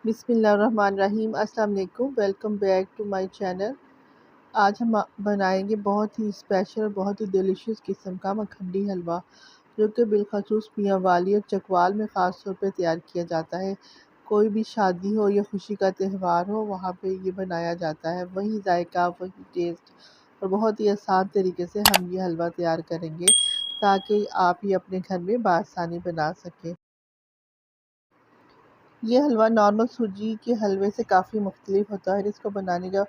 बिस्मिल्लाहिर्रहमानिर्रहीम। अस्सलाम वालेकुम। Welcome back to my channel. आज हम बनाएंगे बहुत ही स्पेशल और बहुत ही डिलीशियस किस्म का मखंडी हलवा, जो कि बिलखसूस मियाँ वाली और चकवाल में ख़ास तौर पे तैयार किया जाता है। कोई भी शादी हो या खुशी का त्यौहार हो, वहाँ पे ये बनाया जाता है। वही जायका, वही टेस्ट और बहुत ही आसान तरीके से हम ये हलवा तैयार करेंगे, ताकि आप ये अपने घर में बआसानी बना सकें। ये हलवा नॉर्मल सूजी के हलवे से काफ़ी मुख्तलिफ होता है। इसको बनाने का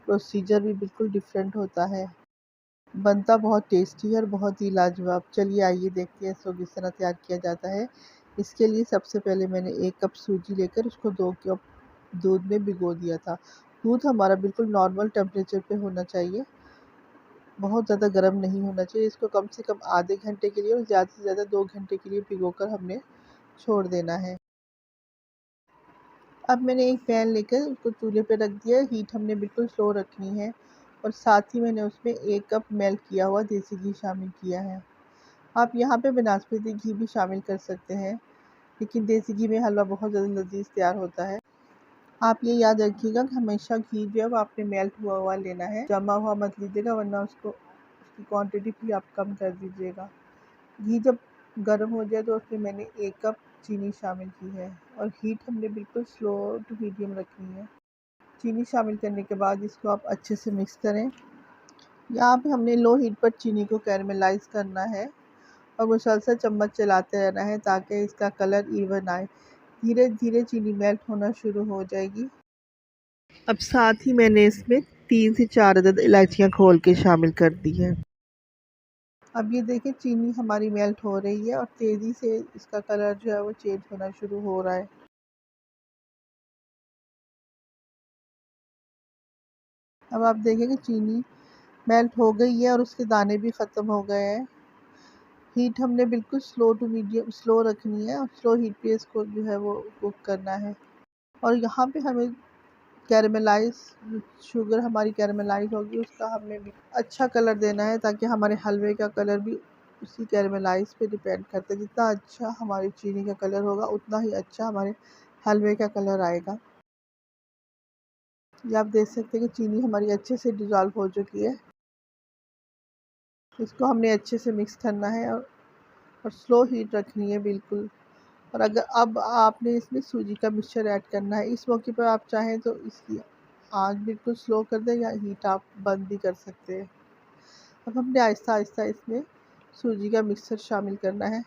प्रोसीजर भी बिल्कुल डिफरेंट होता है। बनता बहुत टेस्टी है और बहुत ही लाजवाब। चलिए आइए देखते हैं इसको किस तरह तैयार किया जाता है। इसके लिए सबसे पहले मैंने 1 कप सूजी लेकर उसको 2 कप दूध में भिगो दिया था। दूध हमारा बिल्कुल नॉर्मल टेम्परेचर पे होना चाहिए, बहुत ज़्यादा गर्म नहीं होना चाहिए। इसको कम से कम आधे घंटे के लिए और ज़्यादा से ज़्यादा 2 घंटे के लिए भिगोकर हमने छोड़ देना है। अब मैंने एक पैन लेकर उसको चूल्हे पे रख दिया है। हीट हमने बिल्कुल स्लो रखनी है और साथ ही मैंने उसमें 1 कप मेल्ट किया हुआ देसी घी शामिल किया है। आप यहाँ पे बनास्पति घी भी शामिल कर सकते हैं, लेकिन देसी घी में हलवा बहुत ज़्यादा लजीज तैयार होता है। आप ये याद रखिएगा कि हमेशा घी जो है वो आपने मेल्ट हुआ हुआ लेना है, जमा हुआ मत लीजिएगा, वरना उसकी क्वांटिटी भी आप कम कर दीजिएगा। घी जब गर्म हो जाए तो उसमें मैंने 1 कप चीनी शामिल की है और हीट हमने बिल्कुल स्लो टू मीडियम रखनी है। चीनी शामिल करने के बाद इसको आप अच्छे से मिक्स करें। यहाँ पे हमने लो हीट पर चीनी को कैरमलाइज करना है और मुसलसल चम्मच चलाते रहना है, ताकि इसका कलर इवन आए। धीरे धीरे चीनी मेल्ट होना शुरू हो जाएगी। अब साथ ही मैंने इसमें 3 से 4 अदद इलायचियाँ खोल के शामिल कर दी है। अब ये देखिए चीनी हमारी मेल्ट हो रही है और तेज़ी से इसका कलर जो है वो चेंज होना शुरू हो रहा है। अब आप देखें कि चीनी मेल्ट हो गई है और उसके दाने भी ख़त्म हो गए हैं। हीट हमने बिल्कुल स्लो टू मीडियम स्लो रखनी है और स्लो हीट पे इसको जो है वो कुक करना है। और यहाँ पे हमें कैरमलाइज शुगर हमारी कैरमलाइज होगी, उसका हमने भी अच्छा कलर देना है, ताकि हमारे हलवे का कलर भी उसी कैरमलाइज पे डिपेंड करता है। जितना अच्छा हमारी चीनी का कलर होगा, उतना ही अच्छा हमारे हलवे का कलर आएगा। ये आप देख सकते हैं कि चीनी हमारी अच्छे से डिज़ोल्व हो चुकी है। इसको हमने अच्छे से मिक्स करना है और स्लो हीट रखनी है बिल्कुल। और अगर अब आपने इसमें सूजी का मिक्सचर ऐड करना है। इस मौके पर आप चाहें तो इसकी आंच बिल्कुल स्लो कर दें या हीट आप बंद भी कर सकते हैं। अब हमने आहिस्ता आहिस्ता इसमें सूजी का मिक्सचर शामिल करना है।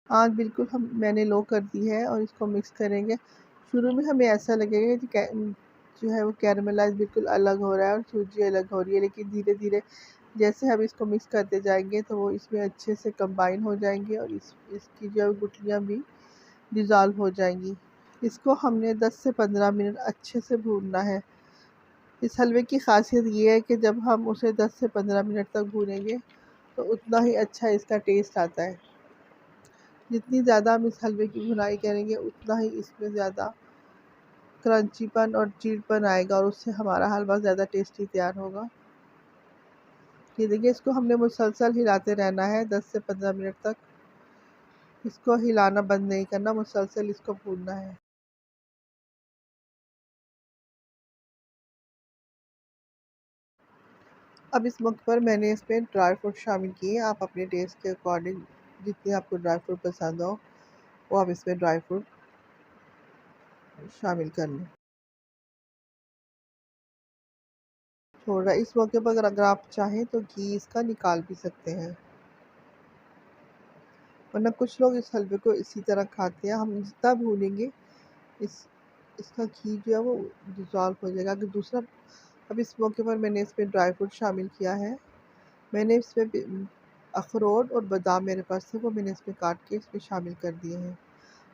आंच बिल्कुल मैंने लो कर दी है और इसको मिक्स करेंगे। शुरू में हमें ऐसा लगेगा कि जो है वो कैरमलाइज बिल्कुल अलग हो रहा है और सूजी अलग हो रही है, लेकिन धीरे धीरे जैसे हम इसको मिक्स करते जाएंगे तो वो इसमें अच्छे से कंबाइन हो जाएंगे और इसकी जो गुठलियाँ भी डिज़ोल्व हो जाएंगी। इसको हमने 10 से 15 मिनट अच्छे से भूनना है। इस हलवे की ख़ासियत ये है कि जब हम उसे 10 से 15 मिनट तक भूनेंगे तो उतना ही अच्छा इसका टेस्ट आता है। जितनी ज़्यादा हम इस हलवे की भुनाई करेंगे, उतना ही इसमें ज़्यादा क्रंचीपन और चीड़पन आएगा और उससे हमारा हलवा ज़्यादा टेस्टी तैयार होगा। ये देखिए इसको हमने मुसलसल हिलाते रहना है 10 से 15 मिनट तक। इसको हिलाना बंद नहीं करना, मुसलसल इसको भूनना है। अब इस मौके पर मैंने इसमें ड्राई फ्रूट शामिल किए। आप अपने टेस्ट के अकॉर्डिंग जितने आपको ड्राई फ्रूट पसंद हो, वो आप इसमें ड्राई फ्रूट शामिल कर लें। थोड़ा इस मौके पर अगर आप चाहें तो घी इसका निकाल भी सकते हैं, वरना कुछ लोग इस हलवे को इसी तरह खाते हैं। हम जितना भूनेंगे इस इसका घी जो है वो डिज़ोल्व हो जाएगा। अगर दूसरा, अब इस मौके पर मैंने इसमें ड्राई फ्रूट शामिल किया है। मैंने इसमें अखरोट और बादाम मेरे पास थे, वो मैंने इसमें काट के इसमें शामिल कर दिए हैं।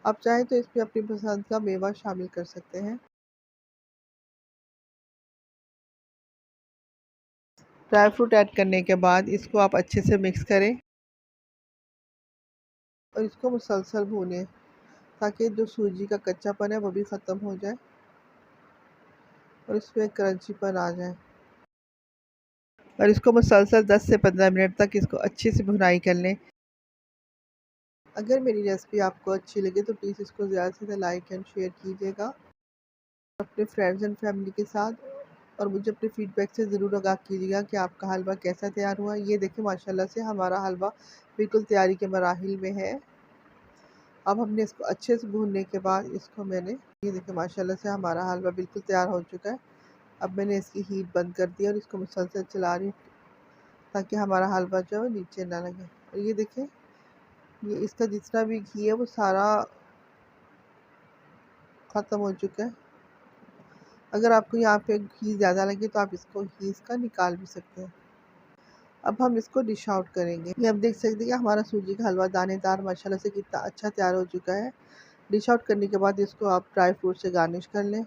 आप चाहें तो इसमें अपनी पसंद का मेवा शामिल कर सकते हैं। ड्राई फ्रूट ऐड करने के बाद इसको आप अच्छे से मिक्स करें और इसको मुसलसल भूनें, ताकि जो सूजी का कच्चापन है वो भी ख़त्म हो जाए और इसमें क्रंचीपन आ जाए। और इसको मुसलसल 10 से 15 मिनट तक इसको अच्छे से भुनाई कर लें। अगर मेरी रेसिपी आपको अच्छी लगे तो प्लीज़ इसको ज़्यादा से ज़्यादा लाइक एंड शेयर कीजिएगा अपने फ्रेंड्स एंड फैमिली के साथ, और मुझे अपने फीडबैक से ज़रूर आगाह कीजिएगा कि आपका हलवा कैसा तैयार हुआ। ये देखिए माशाल्लाह से हमारा हलवा बिल्कुल तैयारी के मराहिल में है। अब हमने इसको अच्छे से भूनने के बाद इसको मैंने, ये देखिए माशाल्लाह से हमारा हलवा बिल्कुल तैयार हो चुका है। अब मैंने इसकी हीट बंद कर दी और इसको मुसलसल चला रही हूँ ताकि हमारा हलवा जो है नीचे ना लगे। और ये देखिए ये इसका जितना भी घी है वो सारा ख़त्म हो चुका है। अगर आपको यहाँ पे घी ज़्यादा लगे तो आप इसको घी इसका निकाल भी सकते हैं। अब हम इसको डिश आउट करेंगे। ये आप देख सकते हैं कि हमारा सूजी का हलवा दानेदार माशाल्लाह से कितना अच्छा तैयार हो चुका है। डिश आउट करने के बाद इसको आप ड्राई फ्रूट से गार्निश कर लें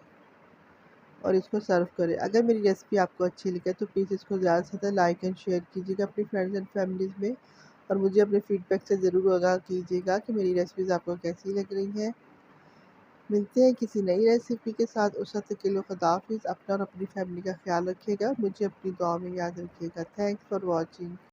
और इसको सर्व करें। अगर मेरी रेसिपी आपको अच्छी लगे तो प्लीज़ इसको ज़्यादा से ज़्यादा लाइक एंड शेयर कीजिएगा अपनी फ्रेंड्स एंड फैमिलीज़ में, और मुझे अपने फीडबैक से ज़रूर आगाह कीजिएगा कि मेरी रेसिपीज़ आपको कैसी लग रही हैं। मिलते हैं किसी नई रेसिपी के साथ। उस वक्त के लिए खुदा हाफिज़। अपना और अपनी फैमिली का ख्याल रखिएगा। मुझे अपनी दुआ में याद रखिएगा। Thanks for watching.